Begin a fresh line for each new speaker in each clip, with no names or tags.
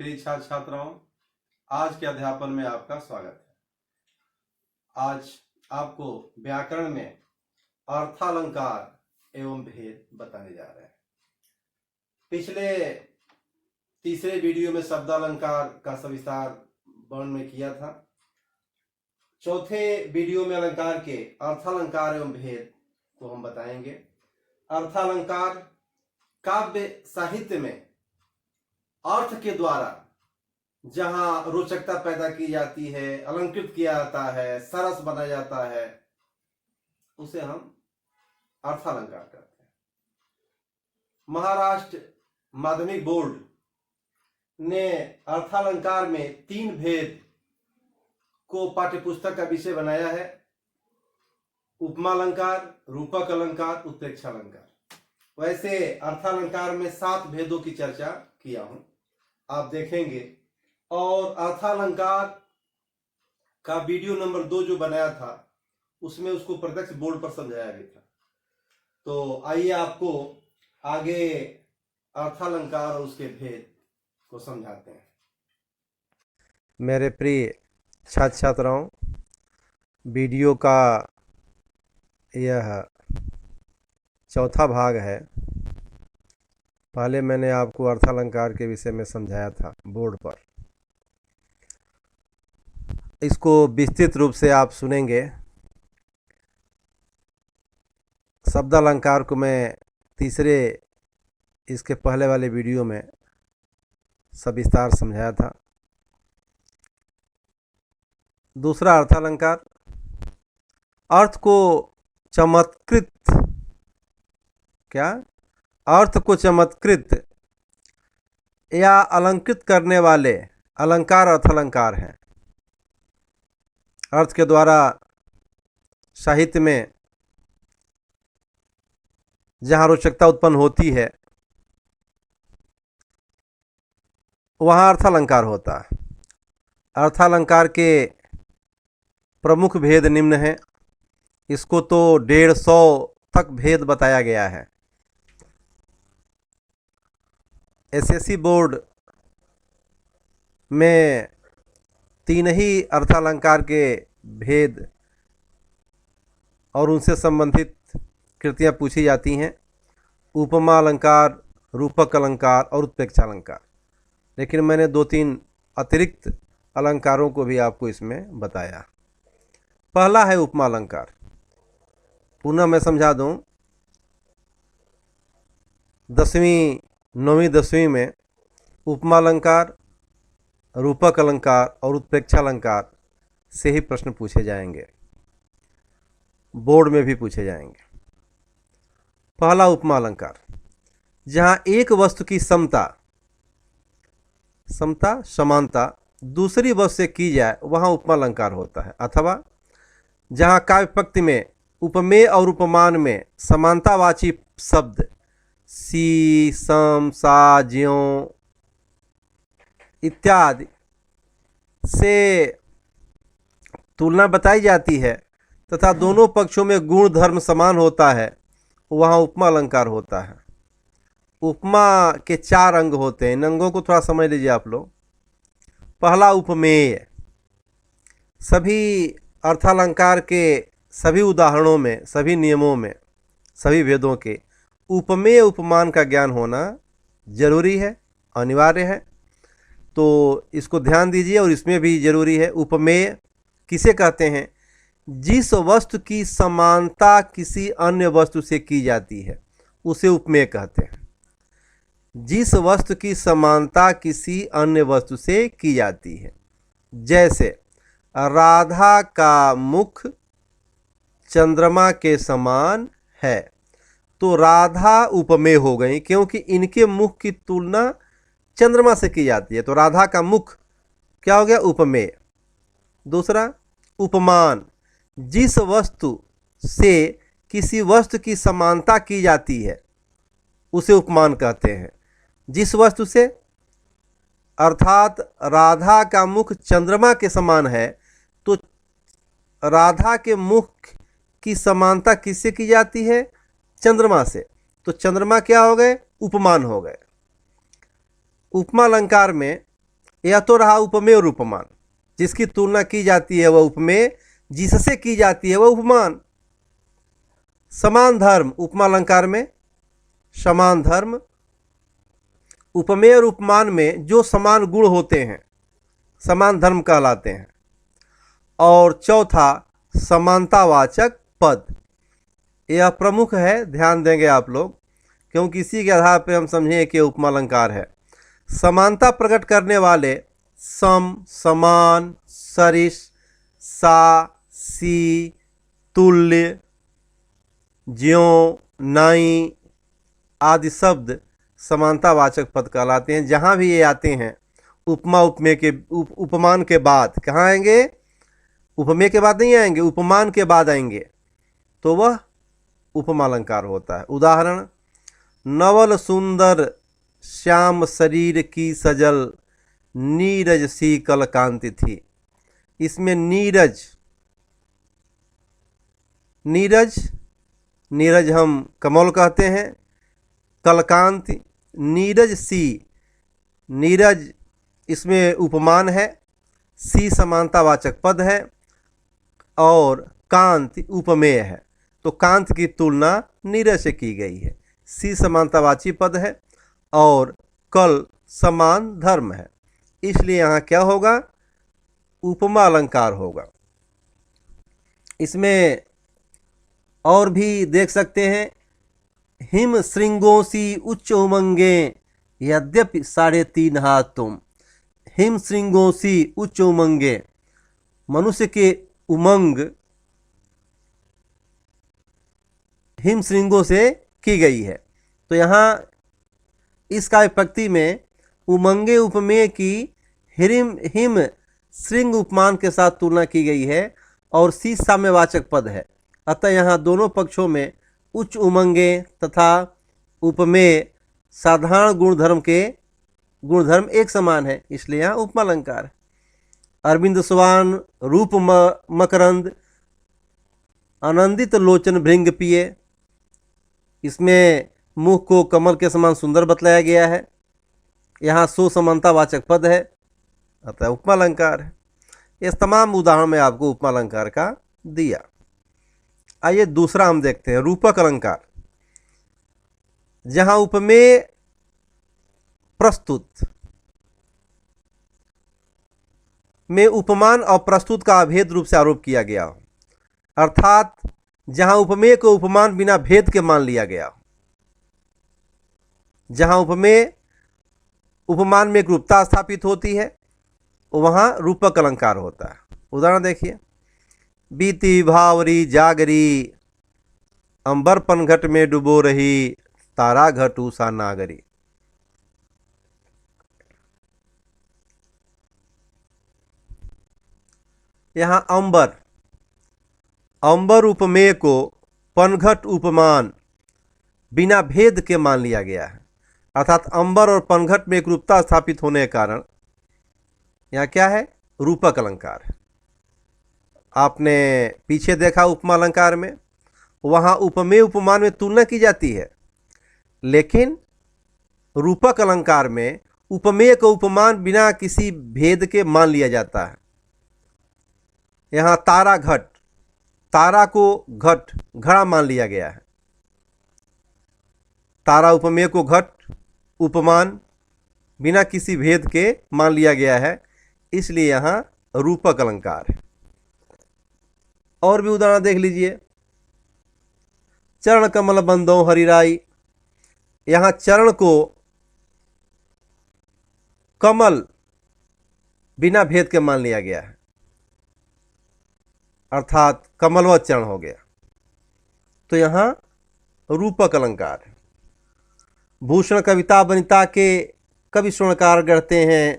प्रिय छात्र छात्राओं, आज के अध्यापन में आपका स्वागत है। आज आपको व्याकरण में अर्थालंकार एवं भेद बताने जा रहे हैं। पिछले तीसरे वीडियो में शब्दालंकार का सविस्तार वर्ण में किया था। चौथे वीडियो में अलंकार के अर्थालंकार एवं भेद को हम बताएंगे। अर्थालंकार काव्य साहित्य में अर्थ के द्वारा जहां रोचकता पैदा की जाती है, अलंकृत किया जाता है, सरस बनाया जाता है, उसे हम अर्थालंकार कहते हैं। महाराष्ट्र माध्यमिक बोर्ड ने अर्थालंकार में 3 भेद को पाठ्यपुस्तक का विषय बनाया है। उपमा अलंकार, रूपक अलंकार, उत्प्रेक्षा अलंकार। वैसे अर्थालंकार में 7 भेदों की चर्चा किया हूं, आप देखेंगे। और अर्थालंकार का वीडियो नंबर 2 जो बनाया था उसमें उसको प्रत्यक्ष बोर्ड पर समझाया गया था। तो आइए आपको आगे अर्थालंकार और उसके भेद को समझाते हैं।
मेरे प्रिय छात्र छात्राओं, वीडियो का यह चौथा भाग है। पहले मैंने आपको अर्थालंकार के विषय में समझाया था बोर्ड पर। इसको विस्तृत रूप से आप सुनेंगे। शब्दालंकार को मैं तीसरे इसके पहले वाले वीडियो में सविस्तार समझाया था। दूसरा अर्थालंकार, अर्थ को चमत्कृत अर्थ को चमत्कृत या अलंकृत करने वाले अलंकार अर्थालंकार हैं। अर्थ के द्वारा साहित्य में जहाँ रोचकता उत्पन्न होती है वहाँ अर्थालंकार होता है। अर्थालंकार के प्रमुख भेद निम्न हैं। इसको तो 150 तक भेद बताया गया है। एसएससी बोर्ड में 3 ही अर्थालंकार के भेद और उनसे संबंधित कृतियाँ पूछी जाती हैं। उपमा अलंकार, रूपक अलंकार और उत्प्रेक्षा अलंकार। लेकिन मैंने 2-3 अतिरिक्त अलंकारों को भी आपको इसमें बताया। पहला है उपमा अलंकार। पुनः मैं समझा दूं, 10वीं 9वीं 10वीं में उपमा अलंकार, रूपक अलंकार और उत्प्रेक्षा अलंकार से ही प्रश्न पूछे जाएंगे, बोर्ड में भी पूछे जाएंगे। पहला उपमा अलंकार, जहां एक वस्तु की समानता दूसरी वस्तु से की जाए वहां उपमा अलंकार होता है। अथवा जहां काव्य पंक्ति में उपमेय और उपमान में समानतावाची शब्द सी, सम, सा, ज्यों इत्यादि से तुलना बताई जाती है तथा दोनों पक्षों में गुण धर्म समान होता है, वहाँ उपमा अलंकार होता है। उपमा के 4 अंग होते हैं। इन अंगों को थोड़ा समझ लीजिए आप लोग। पहला उपमेय। सभी अर्थालंकार के सभी उदाहरणों में, सभी नियमों में, सभी भेदों के उपमेय उपमान का ज्ञान होना जरूरी है, अनिवार्य है। तो इसको ध्यान दीजिए। और इसमें भी जरूरी है, उपमेय किसे कहते हैं? जिस वस्तु की समानता किसी अन्य वस्तु से की जाती है उसे उपमेय कहते हैं। जिस वस्तु की समानता किसी अन्य वस्तु से की जाती है। जैसे राधा का मुख चंद्रमा के समान है, तो राधा उपमेय हो गई क्योंकि इनके मुख की तुलना चंद्रमा से की जाती है। तो राधा का मुख क्या हो गया? उपमेय। दूसरा उपमान, जिस वस्तु से किसी वस्तु की समानता की जाती है उसे उपमान कहते हैं। जिस वस्तु से, अर्थात राधा का मुख चंद्रमा के समान है, तो राधा के मुख की समानता किससे की जाती है? चंद्रमा से। तो चंद्रमा क्या हो गए? उपमान हो गए। उपमा अलंकार में यह तो रहा उपमेय और उपमान। जिसकी तुलना की जाती है वह उपमेय, जिससे की जाती है वह उपमान। समान धर्म उपमा अलंकार में समान धर्म, उपमेय और उपमान में जो समान गुण होते हैं समान धर्म कहलाते हैं। और चौथा समानतावाचक पद, यह प्रमुख है, ध्यान देंगे आप लोग, क्योंकि इसी के आधार पर हम समझें कि उपमा अलंकार है। समानता प्रकट करने वाले सम, समान, सरिस, सा, सी, तुल्य, ज्यों, नाई आदि शब्द समानतावाचक पद कहलाते हैं। जहाँ भी ये आते हैं उपमा उपमेय के उपमान के बाद, कहाँ आएंगे? उपमेय के बाद नहीं आएंगे, उपमान के बाद आएंगे, तो वह उपमा अलंकार होता है। उदाहरण, नवल सुंदर श्याम शरीर की सजल, नीरज सी कल कांति थी। इसमें नीरज, नीरज, नीरज हम कमल कहते हैं, कलकांति, नीरज सी, नीरज इसमें उपमान है, सी समानतावाचक पद है और कांति उपमेय है। तो कांति की तुलना नीरज से की गई है। सी समानतावाची पद है और कल समान धर्म है, इसलिए यहाँ क्या होगा? उपमा अलंकार होगा। इसमें और भी देख सकते हैं, हिम श्रृंगों सी उच्च उमंगे, यद्यपि 3.5 हाथ तुम। हिम श्रृंगों सी उच्च उमंगे, मनुष्य के उमंग हिम श्रृंगों से की गई है। तो यहाँ इस काव्य पंक्ति में उमंगे उपमेय की हिम श्रृंग उपमान के साथ तुलना की गई है और सी साम्यवाचक पद है। अतः यहाँ दोनों पक्षों में उच्च उमंगे तथा उपमेय साधारण गुणधर्म के गुणधर्म एक समान है, इसलिए यहाँ उपमा अलंकार है। अरविंद स्वान रूप मकरंद, आनंदित लोचन भृंग पिए, इसमें मुख को कमल के समान सुंदर बतलाया गया है। यहाँ सो समानतावाचक पद है, अतः उपमा अलंकार है। इस तमाम उदाहरण में आपको उपमा अलंकार का दिया। आइए दूसरा हम देखते हैं, रूपक अलंकार। जहाँ उपमेय प्रस्तुत में उपमान और प्रस्तुत का अभेद रूप से आरोप किया गया हो, अर्थात जहां उपमेय को उपमान बिना भेद के मान लिया गया हो, जहां उपमेय उपमान में एक रूपता स्थापित होती है, वहां रूपक अलंकार होता है। उदाहरण देखिए, बीती भावरी जागरी, अंबर पनघट में डुबो रही, तारा घट उषा नागरी। यहां अंबर, अंबर उपमेय को पनघट उपमान बिना भेद के मान लिया गया है, अर्थात अंबर और पनघट में एक रूपता स्थापित होने के कारण यहाँ क्या है? रूपक अलंकार है। आपने पीछे देखा उपमा अलंकार में, वहाँ उपमेय उपमान में तुलना की जाती है, लेकिन रूपक अलंकार में उपमेय को उपमान बिना किसी भेद के मान लिया जाता है। यहाँ तारा घट, तारा को घट घड़ा मान लिया गया है। तारा उपमेय को घट उपमान बिना किसी भेद के मान लिया गया है, इसलिए यहाँ रूपक अलंकार है। और भी उदाहरण देख लीजिए, चरण कमल बंदो हरिराई, यहाँ चरण को कमल बिना भेद के मान लिया गया है, अर्थात कमलवत चरण हो गया, तो यहाँ रूपक अलंकार है। भूषण कविता वनिता के कवि स्वर्णकार गढ़ते हैं,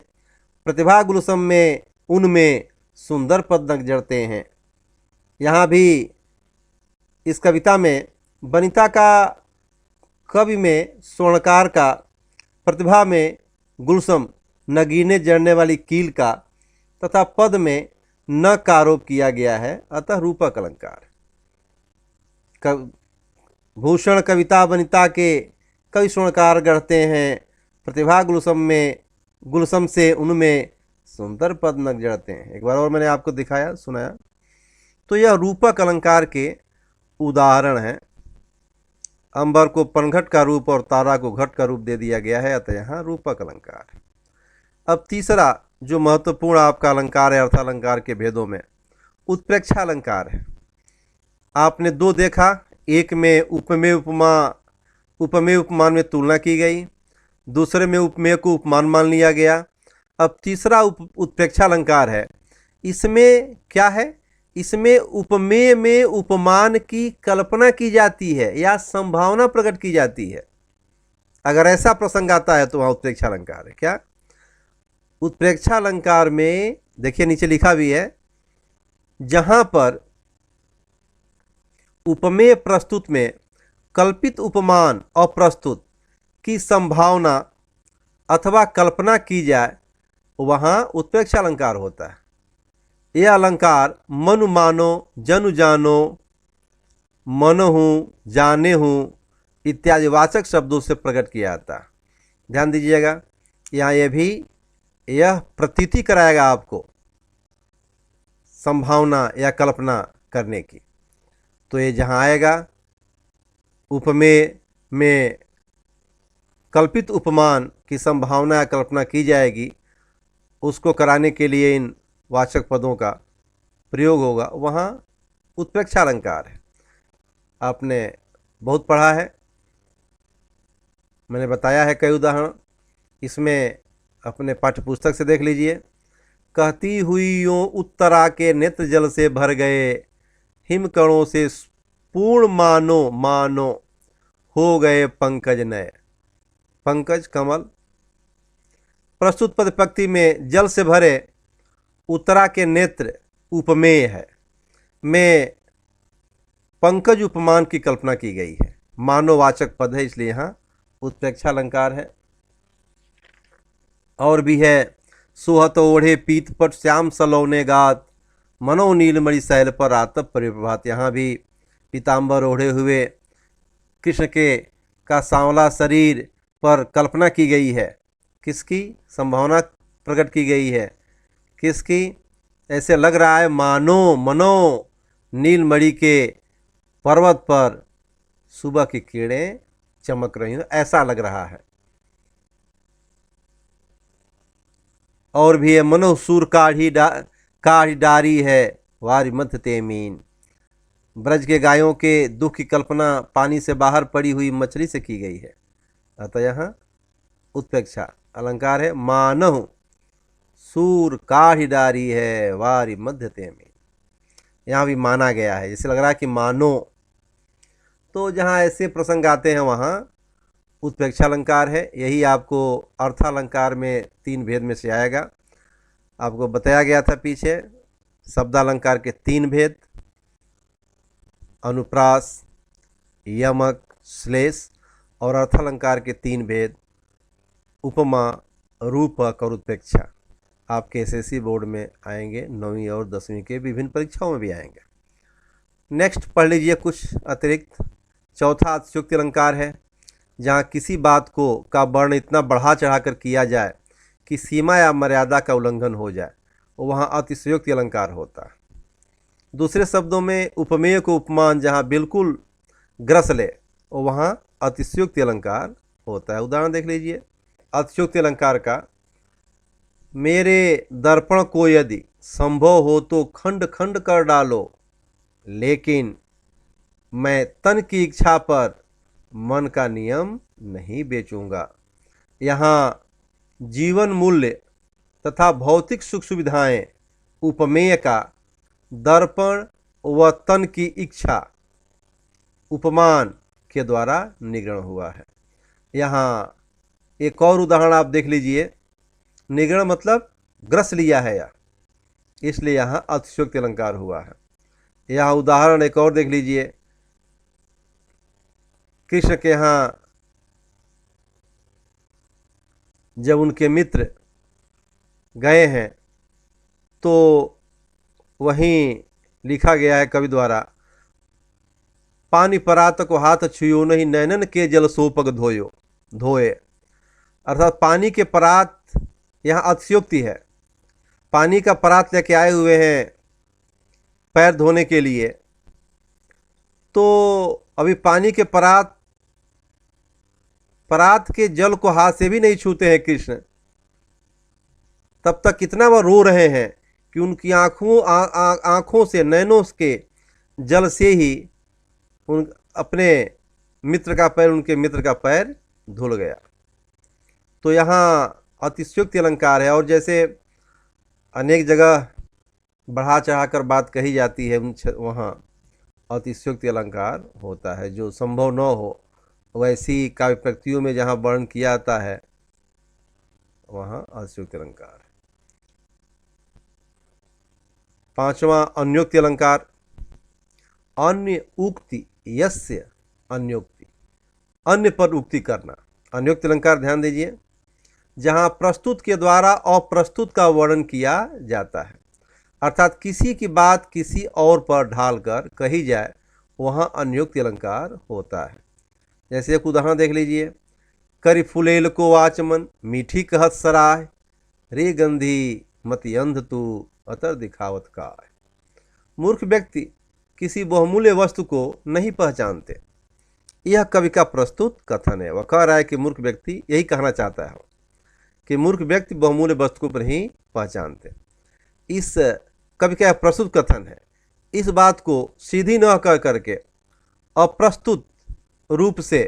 प्रतिभा गुलशन में उनमें सुंदर पद नग जड़ते हैं। यहाँ भी इस कविता में वनिता का, कवि में स्वर्णकार का, प्रतिभा में गुलशन नगीने जड़ने वाली कील का तथा पद में न का आरोप किया गया है, अतः रूपक अलंकार। भूषण कविता वनिता के कवि स्वर्णकार गढ़ते हैं, प्रतिभा गुलशन में गुलशन से उनमें सुंदर पद नग जड़ते हैं। एक बार और मैंने आपको दिखाया सुनाया। तो यह रूपक अलंकार के उदाहरण हैं। अंबर को पनघट का रूप और तारा को घट का रूप दे दिया गया है, अतः यहाँ रूपक अलंकार है। अब तीसरा जो महत्वपूर्ण आपका अलंकार है अर्थालंकार के भेदों में, उत्प्रेक्षा अलंकार है। आपने दो देखा, एक में उपमेय उपमान में तुलना की गई, दूसरे में उपमेय को उपमान मान लिया गया। अब तीसरा उत्प्रेक्षा अलंकार है। इसमें क्या है? इसमें उपमेय में उपमान की कल्पना की जाती है या संभावना प्रकट की जाती है। अगर ऐसा प्रसंग आता है तो वहाँ उत्प्रेक्षा अलंकार है। क्या उत्प्रेक्षा अलंकार में देखिए नीचे लिखा भी है, जहाँ पर उपमेय प्रस्तुत में कल्पित उपमान अप्रस्तुत की संभावना अथवा कल्पना की जाए वहाँ उत्प्रेक्षा अलंकार होता है। यह अलंकार मनु मानो, जनु जानो, मनहु, जाने हूँ इत्यादि वाचक शब्दों से प्रकट किया जाता है। ध्यान दीजिएगा, यहाँ यह प्रतीति कराएगा आपको संभावना या कल्पना करने की। तो ये जहाँ आएगा उपमेय में कल्पित उपमान की संभावना या कल्पना की जाएगी, उसको कराने के लिए इन वाचक पदों का प्रयोग होगा, वहाँ उत्प्रेक्षा अलंकार है। आपने बहुत पढ़ा है, मैंने बताया है कई उदाहरण, इसमें अपने पाठ्यपुस्तक से देख लीजिए। कहती हुई यूँ उत्तरा के नेत्र जल से भर गए, हिमकणों से पूर्ण मानो मानो हो गए पंकज नए। पंकज कमल। प्रस्तुत पद पंक्ति में जल से भरे उत्तरा के नेत्र उपमेय है, में पंकज उपमान की कल्पना की गई है। मानववाचक पद है, इसलिए यहाँ उत्प्रेक्षा अलंकार है। और भी है, सुहत ओढ़े पीत पट श्याम सलौने गात, मनो नीलमणि शैल पर आतप परिप्रभात। यहाँ भी पीताम्बर ओढ़े हुए कृष्ण के का सांवला शरीर पर कल्पना की गई है। किसकी संभावना प्रकट की गई है? किसकी? ऐसे लग रहा है मानो मनो नीलमणि के पर्वत पर सुबह की किरणें चमक रही हो, ऐसा लग रहा है। और भी है, मनो सूर काढ़ी डारी है वारी मध्य तेमीन। ब्रज के गायों के दुख की कल्पना पानी से बाहर पड़ी हुई मछली से की गई है, अतः यहाँ उत्प्रेक्षा अलंकार है। मानहु सूर काढ़ी डारी है वारी मध्य तेमीन, यहाँ भी माना गया है, जैसे लग रहा है कि मानो। तो जहाँ ऐसे प्रसंग आते हैं वहाँ उत्प्रेक्षा अलंकार है। यही आपको अर्थालंकार में तीन भेद में से आएगा। आपको बताया गया था पीछे शब्दालंकार के तीन भेद, अनुप्रास, यमक, श्लेष, और अर्थालंकार के तीन भेद, उपमा, रूपक और उत्प्रेक्षा। आपके एसएससी बोर्ड में आएंगे, 9वीं और 10वीं के विभिन्न परीक्षाओं में भी आएंगे। नेक्स्ट पढ़ लीजिए कुछ अतिरिक्त। चौथा अतिशयोक्ति अलंकार है, जहाँ किसी बात को का वर्ण इतना बढ़ा चढ़ाकर किया जाए कि सीमा या मर्यादा का उल्लंघन हो जाए, वहाँ अतिशयोक्ति अलंकार होता है। दूसरे शब्दों में उपमेय को उपमान जहाँ बिल्कुल ग्रस ले, वहाँ अतिशयोक्ति अलंकार होता है। उदाहरण देख लीजिए अतिशयोक्ति अलंकार का। मेरे दर्पण को यदि संभव हो तो खंड खंड कर डालो, लेकिन मैं तन की इच्छा पर मन का नियम नहीं बेचूंगा। यहाँ जीवन मूल्य तथा भौतिक सुख सुविधाएं उपमेय का दर्पण व तन की इच्छा उपमान के द्वारा निगरण हुआ है। यहाँ एक और उदाहरण आप देख लीजिए। निगरण मतलब ग्रस लिया है या, इसलिए यहाँ अतिशयोक्ति अलंकार हुआ है। यहाँ उदाहरण एक और देख लीजिए। कृष्ण के यहाँ जब उनके मित्र गए हैं तो वहीं लिखा गया है कवि द्वारा, पानी परात को हाथ छुयो नहीं, नैनन के जल सोपक धोए। अर्थात पानी के परात यहाँ अतिशयोक्ति है। पानी का परात लेके आए हुए हैं पैर धोने के लिए, तो अभी पानी के परात के जल को हाथ से भी नहीं छूते हैं कृष्ण, तब तक कितना वह रो रहे हैं कि उनकी आँखों से, नैनों के जल से ही उन अपने मित्र का पैर, उनके मित्र का पैर धुल गया। तो यहाँ अतिशयोक्ति अलंकार है। और जैसे अनेक जगह बढ़ा चढ़ा कर बात कही जाती है, वहाँ अतिशयोक्ति अलंकार होता है। जो संभव न हो वैसी काव्य प्रकृतियों में जहाँ वर्णन किया जाता है वहाँ अतिशयोक्ति अलंकार। पांचवा अन्योक्ति अलंकार। अन्य उक्ति यस्य अन्योक्ति, अन्य पर उक्ति करना। अन्योक्ति अलंकार ध्यान दीजिए, जहाँ प्रस्तुत के द्वारा अप्रस्तुत का वर्णन किया जाता है, अर्थात किसी की बात किसी और पर ढालकर कही जाए, वहाँ अन्योक्ति अलंकार होता है। जैसे एक उदाहरण देख लीजिए, करि फुलेल को वाचमन मीठी कहत सराय, रे गंधी मति अंध तू अतर दिखावत काय। मूर्ख व्यक्ति किसी बहुमूल्य वस्तु को नहीं पहचानते। यह कवि का प्रस्तुत कथन है। वह कह रहा है कि मूर्ख व्यक्ति, यही कहना चाहता है कि मूर्ख व्यक्ति बहुमूल्य वस्तु को नहीं पहचानते। इस कवि का प्रस्तुत कथन है। इस बात को सीधी न कह करके अप्रस्तुत रूप से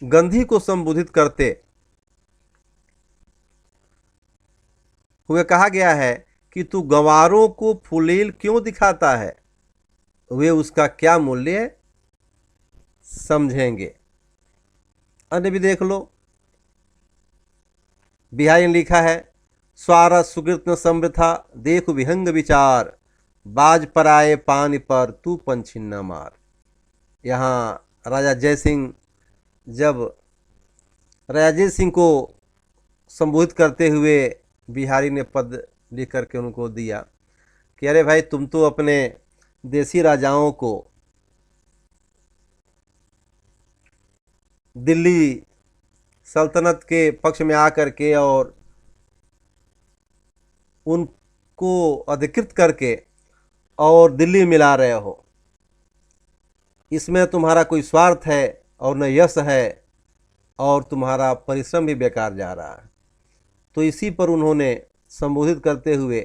गंधी को संबोधित करते हुए कहा गया है कि तू गंवारों को फुलेल क्यों दिखाता है, वे उसका क्या मूल्य समझेंगे। अन्य भी देख लो, बिहारी ने लिखा है, स्वार सुकृत न समृथा देख विहंग विचार, बाज पर आए पानी पर तू पंछिन न मार। यहाँ राजा जयसिंह, जब राजा जय सिंह को संबोधित करते हुए बिहारी ने पद लिख करके उनको दिया कि अरे भाई, तुम तो अपने देसी राजाओं को दिल्ली सल्तनत के पक्ष में आकर के और उनको अधिकृत करके और दिल्ली मिला रहे हो। इसमें तुम्हारा कोई स्वार्थ है और न यश है, और तुम्हारा परिश्रम भी बेकार जा रहा है। तो इसी पर उन्होंने संबोधित करते हुए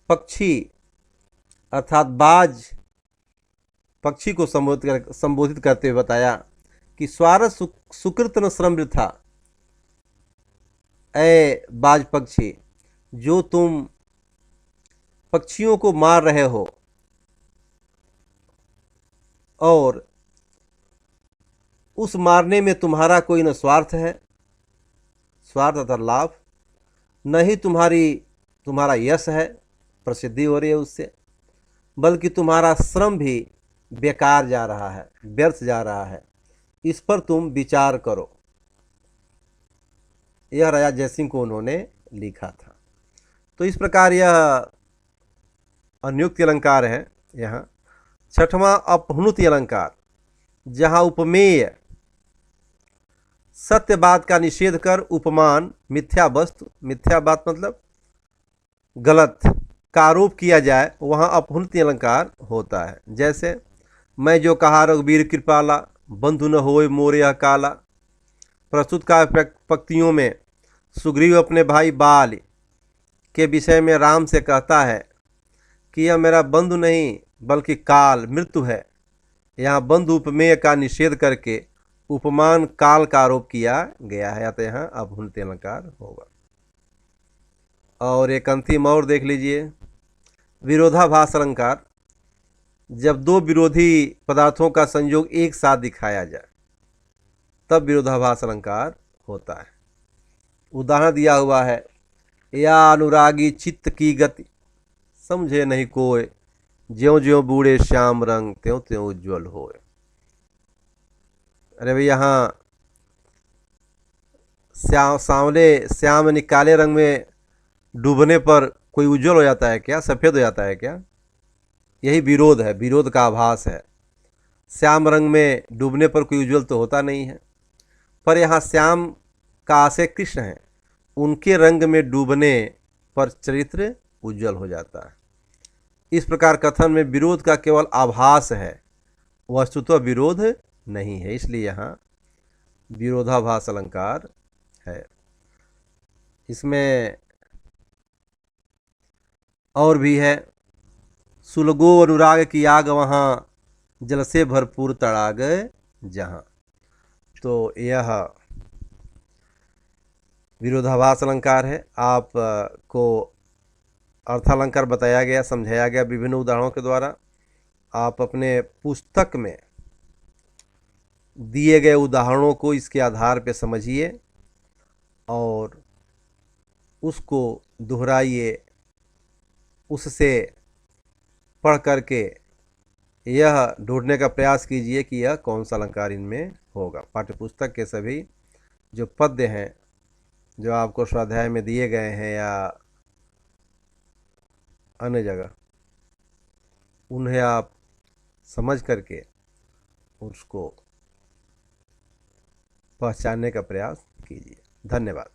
पक्षी अर्थात बाज पक्षी को संबोधित करते हुए बताया कि स्वार सुकृत न श्रम था, ऐ बाज पक्षी, जो तुम पक्षियों को मार रहे हो और उस मारने में तुम्हारा कोई न स्वार्थ है, स्वार्थ अर्थात लाभ, न ही तुम्हारा यश है, प्रसिद्धि हो रही है उससे, बल्कि तुम्हारा श्रम भी बेकार जा रहा है, व्यर्थ जा रहा है। इस पर तुम विचार करो। यह राजा जयसिंह को उन्होंने लिखा था। तो इस प्रकार यह अन्योक्ति अलंकार है। यहाँ छठवां अपहनुति अलंकार, जहाँ उपमेय सत्य बात का निषेध कर उपमान मिथ्या वस्तु, मिथ्या बात मतलब गलत, का आरोप किया जाए, वहाँ अपहनुति अलंकार होता है। जैसे मैं जो कहा रघुबीर कृपाला, बंधु न होए मोरे यह काला। प्रस्तुत का पंक्तियों में सुग्रीव अपने भाई बाल के विषय में राम से कहता है कि यह मेरा बंधु नहीं बल्कि काल, मृत्यु है। यहाँ बंधु उपमेय का निषेध करके उपमान काल का आरोप किया गया है, अतः यहाँ अपहनुति अलंकार होगा। और एक अंतिम और देख लीजिए, विरोधाभास अलंकार, जब दो विरोधी पदार्थों का संयोग एक साथ दिखाया जाए तब विरोधाभास अलंकार होता है। उदाहरण दिया हुआ है, या अनुरागी चित्त की गति समझे नहीं कोय, ज्यों ज्यों बूढ़े श्याम रंग त्यों त्यों उज्ज्वल होए। अरे भाई, यहाँ श्याम यानी काले रंग में डूबने पर कोई उज्जवल हो जाता है क्या, सफ़ेद हो जाता है क्या? यही विरोध है, विरोध का आभास है। श्याम रंग में डूबने पर कोई उज्जवल तो होता नहीं है, पर यहाँ श्याम का आशय कृष्ण है, उनके रंग में डूबने पर चरित्र उज्जवल हो जाता है। इस प्रकार कथन में विरोध का केवल आभास है, वस्तुतः विरोध नहीं है, इसलिए यहाँ विरोधाभास अलंकार है। इसमें और भी है, सुलगो अनुराग की आग वहाँ, जल से भरपूर तड़ाग जहाँ। तो यह विरोधाभास अलंकार है। आप को अर्थालंकार बताया गया, समझाया गया विभिन्न उदाहरणों के द्वारा। आप अपने पुस्तक में दिए गए उदाहरणों को इसके आधार पर समझिए और उसको दोहराइए, उससे पढ़ करके यह ढूंढने का प्रयास कीजिए कि यह कौन सा अलंकार इनमें होगा। पाठ्यपुस्तक के सभी जो पद्य हैं जो आपको स्वाध्याय में दिए गए हैं या अन्य जगह, उन्हें आप समझ करके उसको पहचानने का प्रयास कीजिए। धन्यवाद।